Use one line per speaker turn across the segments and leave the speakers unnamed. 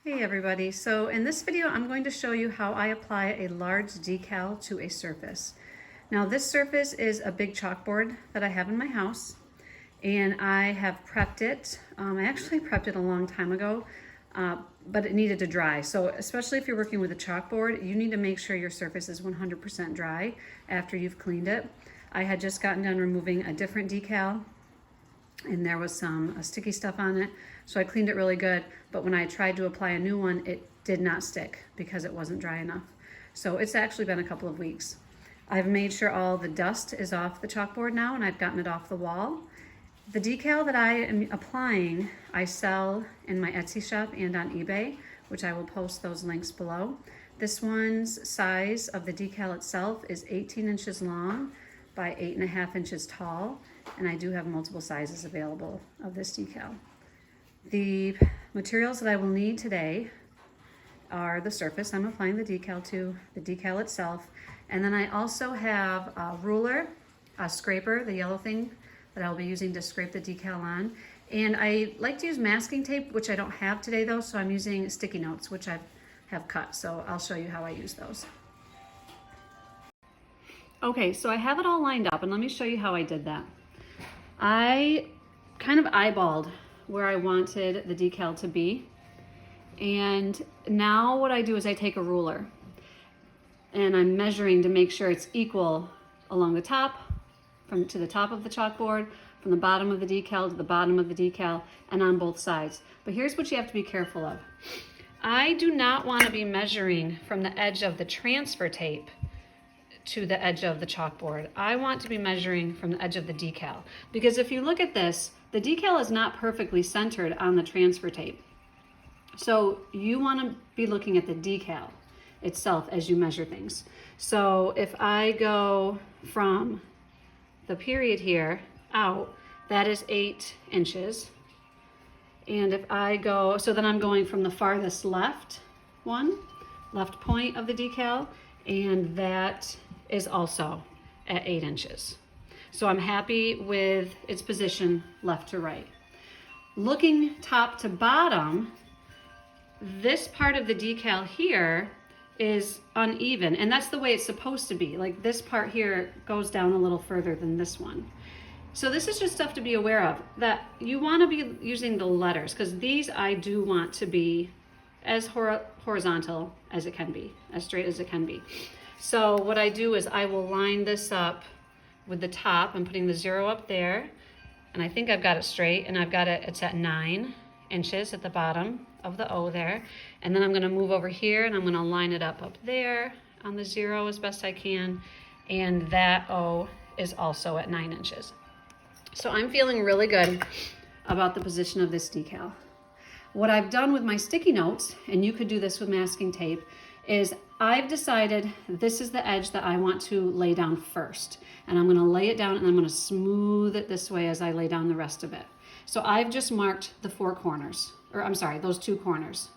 Hey everybody, so in this video I'm going to show you how I apply a large decal to a surface. Now this surface is a big chalkboard that I have in my house and I have prepped it. I actually prepped it a long time ago, but it needed to dry. So especially if you're working with a chalkboard, you need to make sure your surface is 100% dry after you've cleaned it. I had just gotten done removing a different decal and there was some sticky stuff on it. So I cleaned it really good, but when I tried to apply a new one, it did not stick because it wasn't dry enough. So it's actually been a couple of weeks. I've made sure all the dust is off the chalkboard now and I've gotten it off the wall. The decal that I am applying, I sell in my Etsy shop and on eBay, which I will post those links below. This one's size of the decal itself is 18 inches long by 8.5 inches tall, and I do have multiple sizes available of this decal. The materials that I will need today are the surface I'm applying the decal to, the decal itself, and then I also have a ruler, a scraper, the yellow thing that I'll be using to scrape the decal on. And I like to use masking tape, which I don't have today though, so I'm using sticky notes, which I have cut, so I'll show you how I use those. Okay, so I have it all lined up, and let me show you how I did that. I kind of eyeballed where I wanted the decal to be. And now what I do is I take a ruler and I'm measuring to make sure it's equal along the top, to the top of the chalkboard, from the bottom of the decal to the bottom of the decal, and on both sides. But here's what you have to be careful of. I do not want to be measuring from the edge of the transfer tape to the edge of the chalkboard. I want to be measuring from the edge of the decal, because if you look at this, the decal is not perfectly centered on the transfer tape. So you want to be looking at the decal itself as you measure things. So if I go from the period here out, that is 8 inches. And if I go, so then I'm going from the farthest left point of the decal, and that is also at 8 inches. So I'm happy with its position left to right. Looking top to bottom, this part of the decal here is uneven, and that's the way it's supposed to be. Like this part here goes down a little further than this one. So this is just stuff to be aware of, that you want to be using the letters, because these I do want to be as horizontal as it can be, as straight as it can be. So what I do is I will line this up with the top. I'm putting the 0 up there, and I think I've got it straight, and I've got it, it's at 9 inches at the bottom of the O there. And then I'm going to move over here and I'm going to line it up there on the 0 as best I can, and that O is also at 9 inches. So I'm feeling really good about the position of this decal. What I've done with my sticky notes, and you could do this with masking tape, is I've decided this is the edge that I want to lay down first. And I'm going to lay it down and I'm going to smooth it this way as I lay down the rest of it. So I've just marked the 4 corners, or I'm sorry, those 2 corners.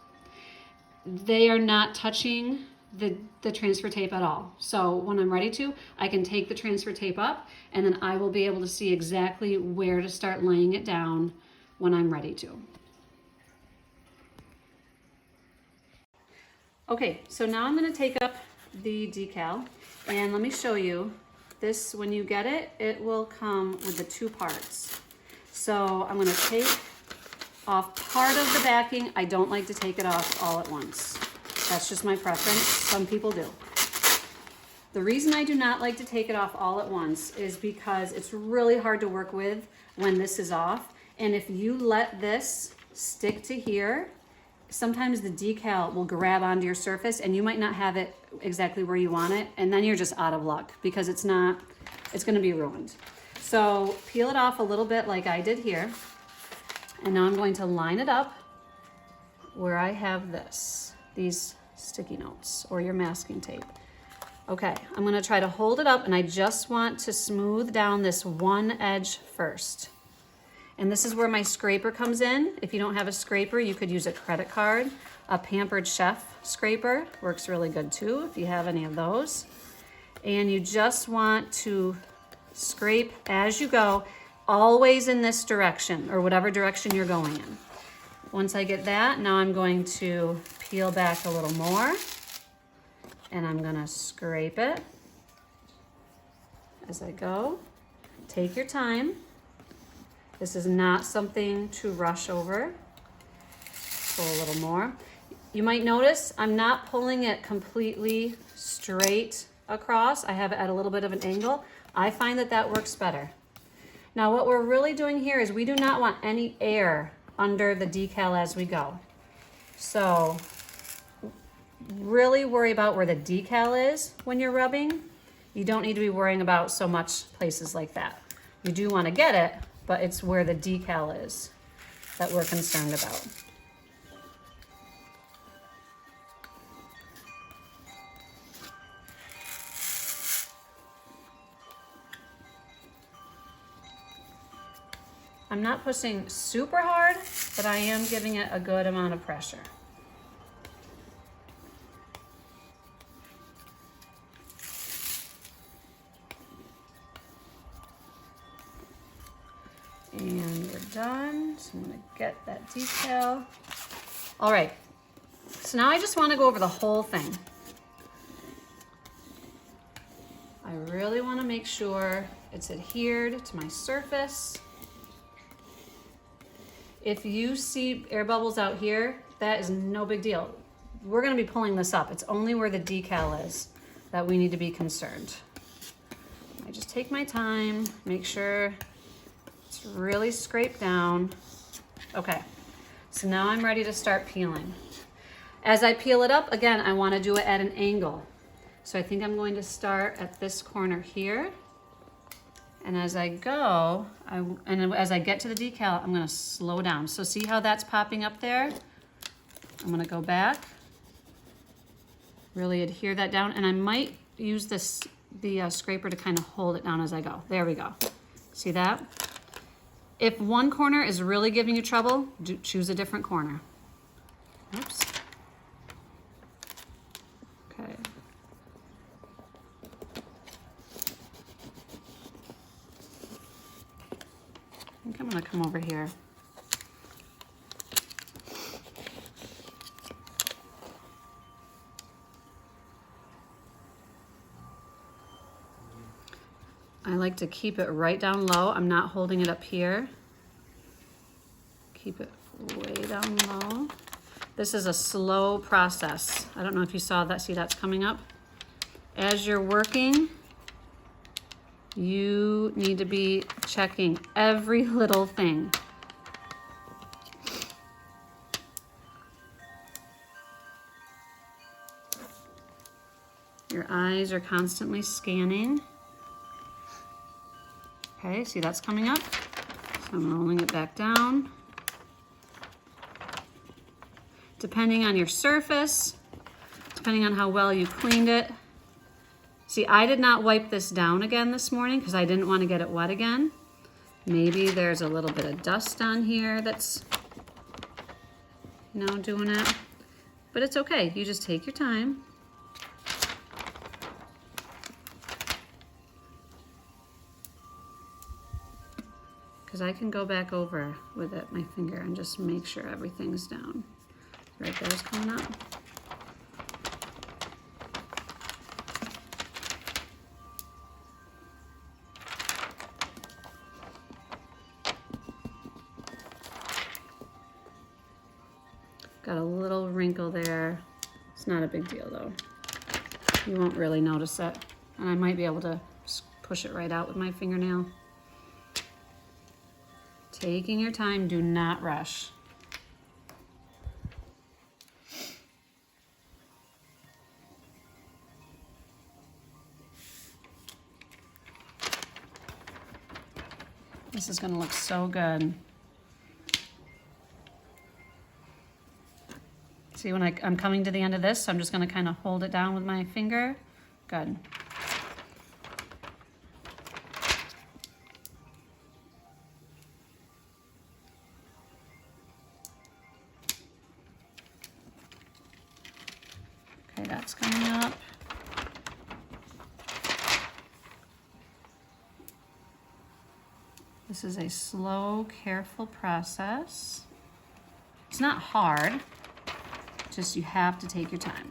They are not touching the transfer tape at all. So when I'm ready to, I can take the transfer tape up and then I will be able to see exactly where to start laying it down when I'm ready to. Okay, so now I'm going to take up the decal, and let me show you this. When you get it, it will come with the 2 parts. So I'm going to take off part of the backing. I don't like to take it off all at once. That's just my preference. Some people do. The reason I do not like to take it off all at once is because it's really hard to work with when this is off. And if you let this stick to here, sometimes the decal will grab onto your surface and you might not have it exactly where you want it, and then you're just out of luck because it's going to be ruined. So peel it off a little bit like I did here, and now I'm going to line it up where I have these sticky notes or your masking tape. Okay, I'm going to try to hold it up, and I just want to smooth down this one edge first. And this is where my scraper comes in. If you don't have a scraper, you could use a credit card. A Pampered Chef scraper works really good too, if you have any of those. And you just want to scrape as you go, always in this direction, or whatever direction you're going in. Once I get that, now I'm going to peel back a little more and I'm gonna scrape it as I go. Take your time. This is not something to rush over. Pull a little more. You might notice I'm not pulling it completely straight across. I have it at a little bit of an angle. I find that that works better. Now what we're really doing here is we do not want any air under the decal as we go. So really worry about where the decal is when you're rubbing. You don't need to be worrying about so much places like that. You do want to get it, but it's where the decal is that we're concerned about. I'm not pushing super hard, but I am giving it a good amount of pressure. And we're done. So I'm gonna get that decal. All right, so now I just wanna go over the whole thing. I really wanna make sure it's adhered to my surface. If you see air bubbles out here, that is no big deal. We're gonna be pulling this up. It's only where the decal is that we need to be concerned. I just take my time, make sure it's really scraped down. Okay, so now I'm ready to start peeling. As I peel it up, again, I wanna do it at an angle. So I think I'm going to start at this corner here. And as I go, as I get to the decal, I'm gonna slow down. So see how that's popping up there? I'm gonna go back, really adhere that down, and I might use the scraper to kind of hold it down as I go. There we go. See that? If one corner is really giving you trouble, choose a different corner. Oops. Okay. I think I'm gonna come over here. I like to keep it right down low. I'm not holding it up here. Keep it way down low. This is a slow process. I don't know if you saw that. See, that's coming up. As you're working, you need to be checking every little thing. Your eyes are constantly scanning. Okay, see that's coming up? So I'm rolling it back down. Depending on your surface, depending on how well you cleaned it. See, I did not wipe this down again this morning because I didn't want to get it wet again. Maybe there's a little bit of dust on here that's, doing it. But it's okay, you just take your time. Because I can go back over with it, my finger, and just make sure everything's down. Right there's coming up. Got a little wrinkle there. It's not a big deal though. You won't really notice it. And I might be able to push it right out with my fingernail. Taking your time, do not rush. This is gonna look so good. See, when I'm coming to the end of this, so I'm just gonna kind of hold it down with my finger. Good. Okay, that's coming up. This is a slow, careful process. It's not hard, just you have to take your time.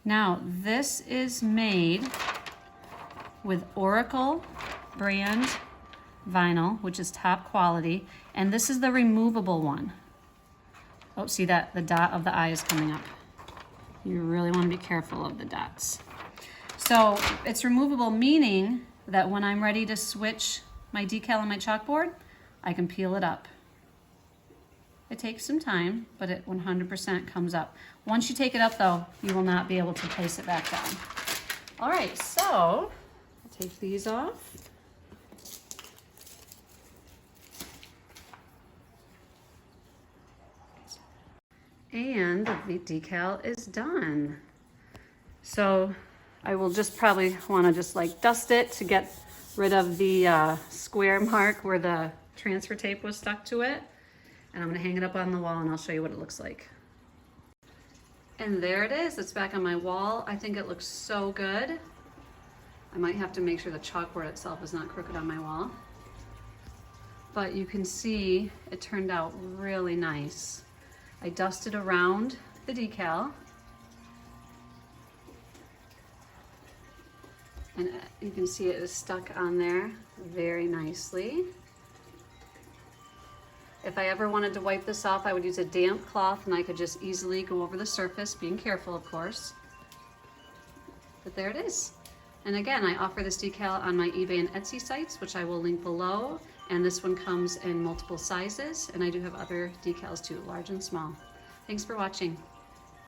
Now, this is made with Oracle brand vinyl, which is top quality, and this is the removable one. Oh, see that? The dot of the eye is coming up. You really want to be careful of the dots. So it's removable, meaning that when I'm ready to switch my decal on my chalkboard, I can peel it up. It takes some time, but it 100% comes up. Once you take it up though, you will not be able to place it back down. All right, so I'll take these off. And the decal is done. So I will just probably want to just like dust it to get rid of the square mark where the transfer tape was stuck to it. And I'm gonna hang it up on the wall and I'll show you what it looks like. And there it is, it's back on my wall. I think it looks so good. I might have to make sure the chalkboard itself is not crooked on my wall. But you can see it turned out really nice. I dusted around the decal. And you can see it is stuck on there very nicely. If I ever wanted to wipe this off, I would use a damp cloth and I could just easily go over the surface, being careful of course. But there it is. And again, I offer this decal on my eBay and Etsy sites, which I will link below. And this one comes in multiple sizes, and I do have other decals too, large and small. Thanks for watching.